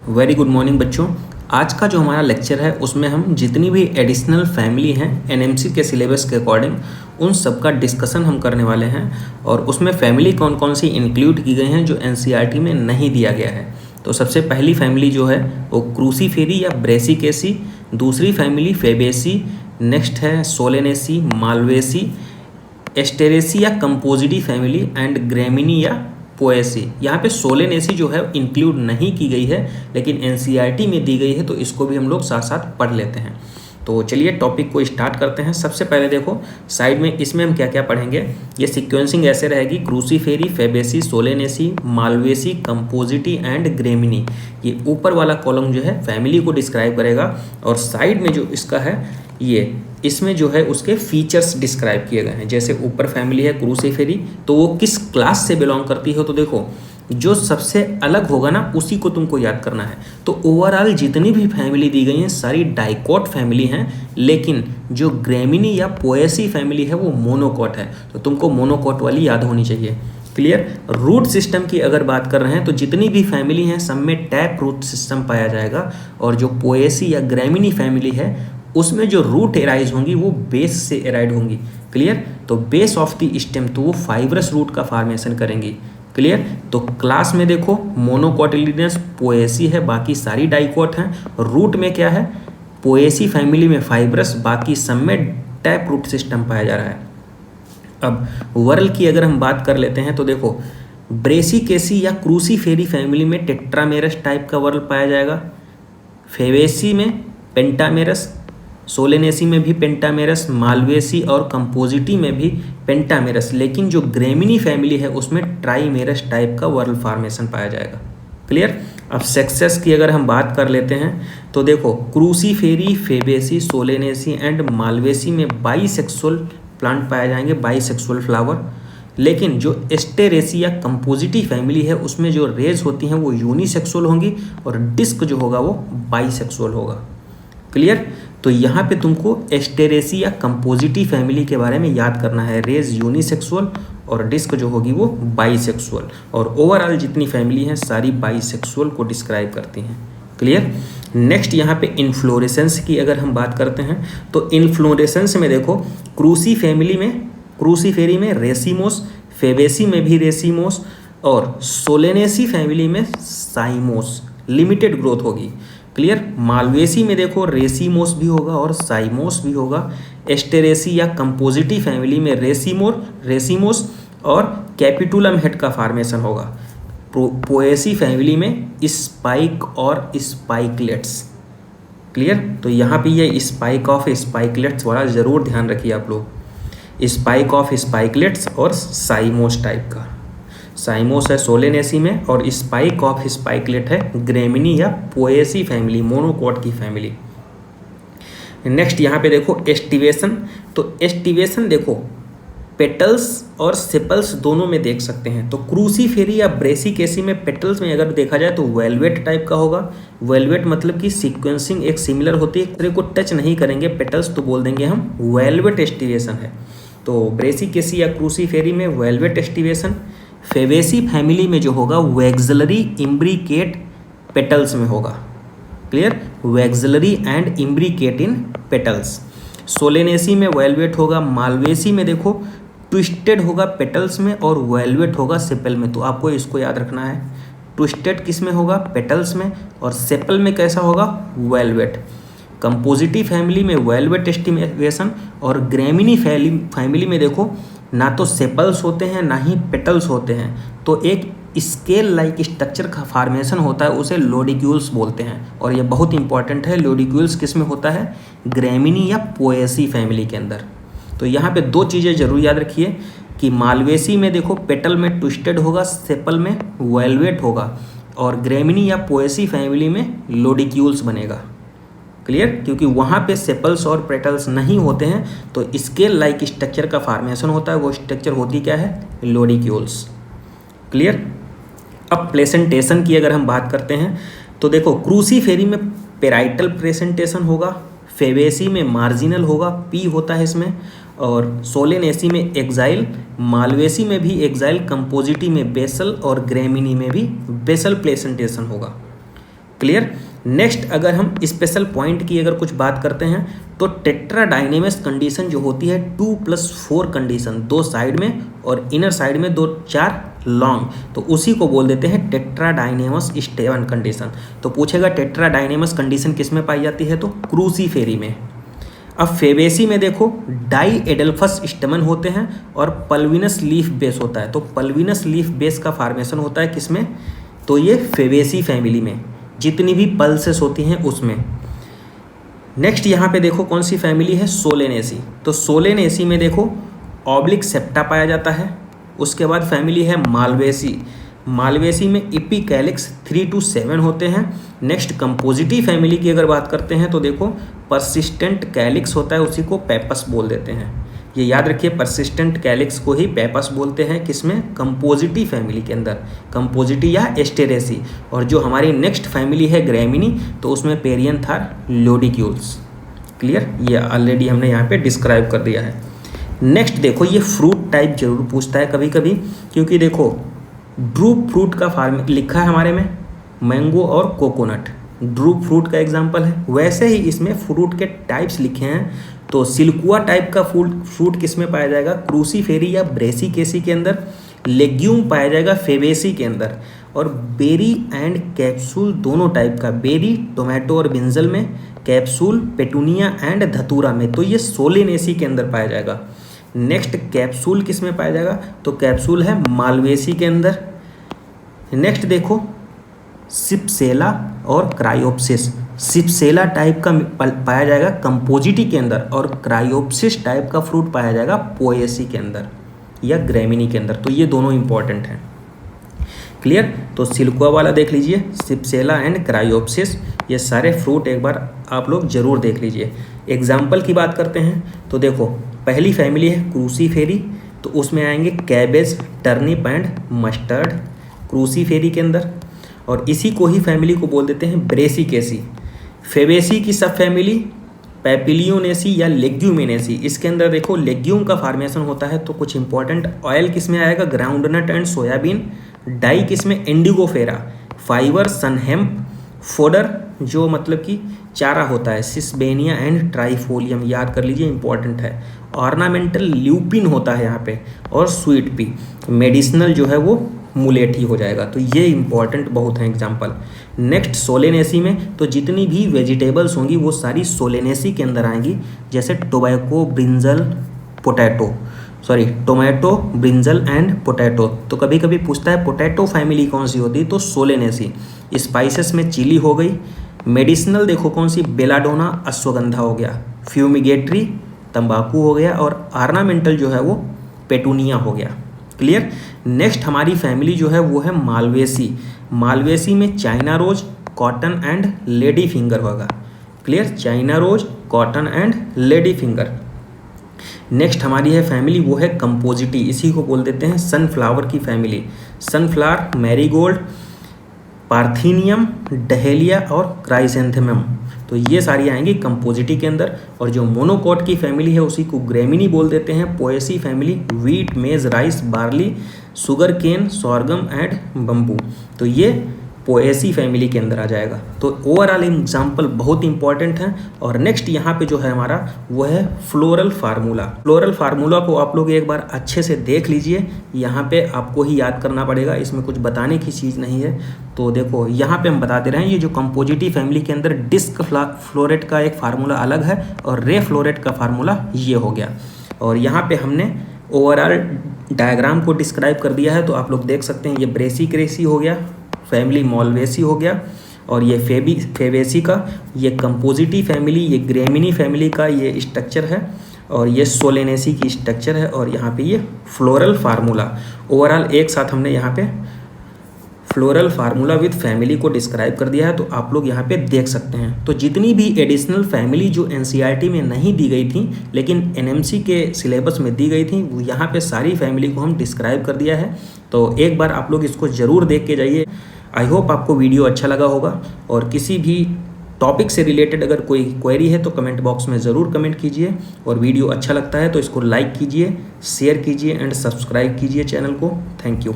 Very good morning बच्चों। आज का जो हमारा लेक्चर है उसमें हम जितनी भी एडिशनल फैमिली हैं एनएमसी के सिलेबस के अकॉर्डिंग उन सब का डिस्कशन हम करने वाले हैं और उसमें फैमिली कौन कौन सी इंक्लूड की गई हैं जो एनसीईआरटी में नहीं दिया गया है। तो सबसे पहली फैमिली जो है वो क्रूसीफेरी या ब्रेसिकेसी, दूसरी फैमिली फेबेसी, नेक्स्ट है सोलेनेसी, मालवेसी, एस्टेरेसी या कंपोजिटी फैमिली एंड ग्रेमिनी या पोएसी। यहाँ पे सोलेनेसी जो है इंक्लूड नहीं की गई है लेकिन एनसीईआरटी में दी गई है, तो इसको भी हम लोग साथ साथ पढ़ लेते हैं। तो चलिए टॉपिक को स्टार्ट करते हैं। सबसे पहले देखो साइड में इसमें हम क्या क्या पढ़ेंगे। ये सीक्वेंसिंग ऐसे रहेगी: Cruciferae, Fabaceae, Solanaceae, Malvaceae, Compositae and Gramineae. ये ऊपर वाला कॉलम जो है फैमिली को डिस्क्राइब करेगा और साइड में जो इसका है ये इसमें जो है उसके फीचर्स डिस्क्राइब किए गए हैं। जैसे ऊपर फैमिली है क्रूसीफेरी, तो वो किस क्लास से बिलोंग करती है, तो देखो जो सबसे अलग होगा ना उसी को तुमको याद करना है। तो ओवरऑल जितनी भी फैमिली दी गई हैं सारी डाइकॉट फैमिली हैं, लेकिन जो ग्रेमिनी या पोएसी फैमिली है वो मोनोकॉट है, तो तुमको मोनोकॉट वाली याद होनी चाहिए। क्लियर। रूट सिस्टम की अगर बात कर रहे हैं तो जितनी भी फैमिली हैं सब में टैप रूट सिस्टम पाया जाएगा और जो पोएसी या ग्रेमिनी फैमिली है उसमें जो रूट एराइज होंगी वो बेस से एराइड होंगी। क्लियर। तो बेस ऑफ द स्टेम तो वो फाइब्रस रूट का फॉर्मेशन करेंगी। क्लियर। तो क्लास में देखो मोनोकॉटिलिडनस पोएसी है, बाकी सारी डाइकॉट हैं। रूट में क्या है, पोएसी फैमिली में फाइब्रस, बाकी सब में टैप रूट सिस्टम पाया जा रहा है। अब वर्ल की अगर हम बात कर लेते हैं तो देखो ब्रेसिकेसी या क्रूसीफेरी फैमिली में टेट्रामेरस टाइप का वर्ल पाया जाएगा, फेबेसी में पेंटामेरस, सोलेनेसी में भी पेंटामेरस, मालवेसी और कंपोजिटी में भी पेंटामेरस, लेकिन जो ग्रेमिनी फैमिली है उसमें ट्राइमेरस टाइप का वर्ल फॉर्मेशन पाया जाएगा। क्लियर। अब सेक्सेस की अगर हम बात कर लेते हैं तो देखो क्रूसीफेरी, फेबेसी, सोलेनेसी एंड मालवेसी में बाईसेक्सुअल प्लांट पाए जाएंगे, बाईसेक्सुअल फ्लावर। लेकिन जो एस्टेरेसी या कंपोजिटी फैमिली है उसमें जो रेज होती हैं वो यूनिसेक्सुअल होंगी और डिस्क जो होगा वो बाईसेक्सुअल होगा। क्लियर। तो यहाँ पे तुमको एस्टेरेसी या कंपोजिटी फैमिली के बारे में याद करना है। रेज यूनिसेक्सुअल और डिस्क जो होगी वो बाईसेक्सुअल, और ओवरऑल जितनी फैमिली हैं सारी बाईसेक्सुअल को डिस्क्राइब करती हैं। क्लियर। नेक्स्ट यहाँ पे इन्फ्लोरेसेंस की अगर हम बात करते हैं तो इन्फ्लोरेसेंस में देखो क्रूसीफेरी में रेसिमोस, फेबेसी में भी रेसिमोस और सोलेनेसी फैमिली में साइमोस, लिमिटेड ग्रोथ होगी। क्लियर। मालवेसी में देखो रेसिमोस भी होगा और साइमोस भी होगा। एस्टेरेसी या कंपोजिटी फैमिली में रेसिमोस और कैपिटुलम हेड का फॉर्मेशन होगा। पोएसी फैमिली में स्पाइक और स्पाइकलेट्स। क्लियर। तो यहाँ पे ये स्पाइक ऑफ स्पाइकलेट्स वाला ज़रूर ध्यान रखिए आप लोग। स्पाइक ऑफ स्पाइकलेट्स और साइमोस टाइप का। साइमोस है सोलेनेसी में और स्पाइक ऑफ स्पाइकलेट है ग्रेमिनी या पोएसी फैमिली, मोनोकॉट की फैमिली। नेक्स्ट यहाँ पे देखो एस्टिवेशन। तो एस्टिवेशन देखो पेटल्स और सेपल्स दोनों में देख सकते हैं। तो क्रूसीफेरी या ब्रेसिकेसी में पेटल्स में अगर देखा जाए तो वेलवेट टाइप का होगा। वेलवेट मतलब कि सीक्वेंसिंग एक सिमिलर होती है, एक दूसरे को टच नहीं करेंगे पेटल्स, तो बोल देंगे हम वेलवेट एस्टिवेशन है। तो ब्रेसिकेसी या क्रूसीफेरी में वेलवेट एस्टिवेशन। फेबेसी फैमिली में जो होगा वैक्सिलरी इम्ब्रिकेट पेटल्स में होगा। Clear. Vexillary and imbricate in petals. Solanaceae में वेलवेट होगा। मालवेसी में देखो ट्विस्टेड होगा पेटल्स में और वेलवेट होगा सेपल में, तो आपको इसको याद रखना है। ट्विस्टेड किस में होगा, पेटल्स में, और सेपल में कैसा होगा, वेलवेट। कंपोजिटी फैमिली में वेलवेट एस्टिवेशन और ग्रेमिनी फैमिली में देखो ना तो सेपल्स होते हैं ना ही पेटल्स होते हैं, तो एक स्केल लाइक स्ट्रक्चर का फॉर्मेशन होता है, उसे लोडिक्यूल्स बोलते हैं। और ये बहुत इंपॉर्टेंट है, लोडिक्यूल्स किस में होता है, ग्रेमिनी या पोएसी फैमिली के अंदर। तो यहाँ पे दो चीज़ें जरूर याद रखिए कि मालवेसी में देखो पेटल में ट्विस्टेड होगा, सेपल में वेलवेट होगा, और ग्रेमिनी या पोएसी फैमिली में लोडिक्यूल्स बनेगा। क्लियर। क्योंकि वहाँ पे सेपल्स और पेटल्स नहीं होते हैं, तो स्केल लाइक स्ट्रक्चर का फॉर्मेशन होता है, वो स्ट्रक्चर होती क्या है, लोडिक्यूल्स। क्लियर। अब प्रेजेंटेशन की अगर हम बात करते हैं तो देखो क्रूसीफेरी में पेराइटल प्रेजेंटेशन होगा, फेबेसी में मार्जिनल होगा, पी होता है इसमें, और सोलेनेसी में एक्साइल, मालवेसी में भी एक्साइल, कंपोजिटी में बेसल और ग्रेमिनी में भी बेसल प्रेजेंटेशन होगा। क्लियर। नेक्स्ट अगर हम स्पेशल पॉइंट की अगर कुछ बात करते हैं तो टेट्राडाइनेमस कंडीशन जो होती है 2+4 कंडीशन, 2 साइड में और इनर साइड में 2-4 लॉन्ग, तो उसी को बोल देते हैं टेट्राडाइनेमस स्टेवन कंडीशन। तो पूछेगा टेट्राडाइनेमस कंडीशन किस में पाई जाती है, तो क्रूसीफेरी में। अब फेबेसी में देखो डाई एडल्फस स्टेमन होते हैं और पल्विनस लीफ बेस होता है। तो पल्विनस लीफ बेस का फॉर्मेशन होता है किसमें, तो ये फेबेसी फैमिली में, जितनी भी पल्सेस होती हैं उसमें। नेक्स्ट यहाँ पे देखो कौन सी फैमिली है, सोलेनेसी। तो सोलेनेसी में देखो ऑब्लिक सेप्टा पाया जाता है। उसके बाद फैमिली है मालवेसी। मालवेसी में इपीकैलिक्स 3 to 7 होते हैं। नेक्स्ट कंपोजिटी फैमिली की अगर बात करते हैं तो देखो परसिस्टेंट कैलिक्स होता है, उसी को पेपस बोल देते हैं। ये याद रखिए, परसिस्टेंट कैलिक्स को ही पेपस बोलते हैं किसमें, कंपोजिटी फैमिली के अंदर, कंपोजिटी या एस्टेरेसी। और जो हमारी नेक्स्ट फैमिली है ग्रैमिनी, तो उसमें पेरियंथार लोडिक्यूल्स। क्लियर, ये ऑलरेडी हमने यहाँ पे डिस्क्राइब कर दिया है। नेक्स्ट देखो ये फ्रूट टाइप जरूर पूछता है कभी कभी, क्योंकि देखो ड्रूप फ्रूट का फार्म लिखा है हमारे में, मैंगो और कोकोनट ड्रूप फ्रूट का एग्जाम्पल है। वैसे ही इसमें फ्रूट के टाइप्स लिखे हैं। तो सिल्कुआ टाइप का फ्रूट किस में पाया जाएगा, क्रूसीफेरी या ब्रेसिकेसी के अंदर। लेग्यूम पाया जाएगा फेबेसी के अंदर। और बेरी एंड कैप्सूल दोनों टाइप का, बेरी टोमेटो और ब्रिंजल में, कैप्सूल पेटूनिया एंड धतूरा में, तो ये सोलेनेसी के अंदर पाया जाएगा। नेक्स्ट कैप्सूल किस में पाया जाएगा, तो कैप्सूल है मालवेसी के अंदर। नेक्स्ट देखो सिप्सेला और क्रायोप्सिस। सिप्सेला टाइप का पाया जाएगा कंपोजिटी के अंदर और क्रायोप्सिस टाइप का फ्रूट पाया जाएगा पोएसी के अंदर या ग्रैमिनी के अंदर। तो ये दोनों इंपॉर्टेंट हैं। क्लियर, तो सिल्कुआ वाला देख लीजिए, सिप्सेला एंड क्रायोप्सिस, ये सारे फ्रूट एक बार आप लोग जरूर देख लीजिए। एग्जाम्पल की बात करते हैं तो देखो पहली फैमिली है क्रूसीफेरी, तो उसमें आएंगे कैबेज, टर्निप एंड मस्टर्ड क्रूसीफेरी के अंदर। और इसी को ही फैमिली को बोल देते हैं ब्रेसिकेसी। फेबेसी की सब फैमिली पैपिलियोनेसी या लेग्यूमिनेसी। इसके अंदर देखो लेग्यूम का फॉर्मेशन होता है, तो कुछ इंपॉर्टेंट ऑयल किस में आएगा, ग्राउंडनट एंड सोयाबीन। डाई किस में, इंडिगोफेरा। Fibre sunn hemp. फोडर जो मतलब कि चारा होता है, सिसबेनिया एंड ट्राइफोलियम, याद कर लीजिए इंपॉर्टेंट है। ऑर्नामेंटल ल्यूपिन होता है यहाँ पे, और स्वीट पी। मेडिसिनल जो है वो मुलेठी हो जाएगा। तो ये इंपॉर्टेंट बहुत हैं एग्जाम्पल। नेक्स्ट सोलेनेसी में तो जितनी भी वेजिटेबल्स होंगी वो सारी सोलेनेसी के अंदर आएंगी, जैसे tobacco, brinjal, tomato, brinjal and potato. तो कभी कभी पूछता है पोटैटो फैमिली कौन सी होती है, तो सोलेनेसी। स्पाइसेस में चिली हो गई। मेडिसिनल देखो कौन सी, बेलाडोना, अश्वगंधा हो गया। फ्यूमिगेटरी तंबाकू हो गया। और ऑर्नामेंटल जो है वो पेटूनिया हो गया। क्लियर। नेक्स्ट हमारी फैमिली जो है वो है मालवेसी। मालवेसी में China rose, cotton and lady finger होगा। Clear, China rose, cotton and lady finger. Next हमारी है फैमिली वो है कंपोजिटी, इसी को बोल देते हैं सनफ्लावर की family. Sunflower, marigold, parthenium, dahlia और क्राइसेंथेमम। तो ये सारी आएंगी कंपोजिटी के अंदर। और जो मोनोकॉट की फैमिली है उसी को ग्रैमिनी बोल देते हैं। Poaceae family wheat, maize, rice, barley, sugar cane, sorghum and bamboo. तो ये पोएसी फैमिली के अंदर आ जाएगा। तो ओवरऑल एग्जाम्पल बहुत इंपॉर्टेंट हैं। और नेक्स्ट यहाँ पे जो है हमारा वो है फ्लोरल फार्मूला। फ्लोरल फार्मूला को आप लोग एक बार अच्छे से देख लीजिए। यहाँ पे आपको ही याद करना पड़ेगा, इसमें कुछ बताने की चीज़ नहीं है। तो देखो यहाँ पे हम बताते रहे हैं, ये जो कंपोजिटी फैमिली के अंदर डिस्क फ्लोरेट का एक फार्मूला अलग है और रे फ्लोरेट का फार्मूला ये हो गया। और यहाँ पे हमने ओवरऑल डायग्राम को डिस्क्राइब कर दिया है। तो आप लोग देख सकते हैं, ये ब्रेसिकेसी हो गया, फैमिली मॉलवेसी हो गया, और ये फेबेसी का, ये कंपोजिटी फैमिली, ये ग्रैमिनी फैमिली का ये स्ट्रक्चर है, और ये सोलेनेसी की स्ट्रक्चर है, और यहाँ पे ये फ्लोरल फार्मूला। ओवरऑल एक साथ हमने यहाँ पे फ्लोरल फार्मूला विद फैमिली को डिस्क्राइब कर दिया है। तो आप लोग यहाँ पे देख सकते हैं। तो जितनी भी एडिशनल फैमिली जो एनसीईआरटी में नहीं दी गई थी लेकिन एनएमसी के सिलेबस में दी गई थी, वो यहाँ पे सारी फैमिली को हम डिस्क्राइब कर दिया है। तो एक बार आप लोग इसको ज़रूर देख के जाइए। आई होप आपको वीडियो अच्छा लगा होगा। और किसी भी टॉपिक से रिलेटेड अगर कोई क्वेरी है तो कमेंट बॉक्स में ज़रूर कमेंट कीजिए। और वीडियो अच्छा लगता है तो इसको लाइक कीजिए, शेयर कीजिए एंड सब्सक्राइब कीजिए चैनल को। Thank you.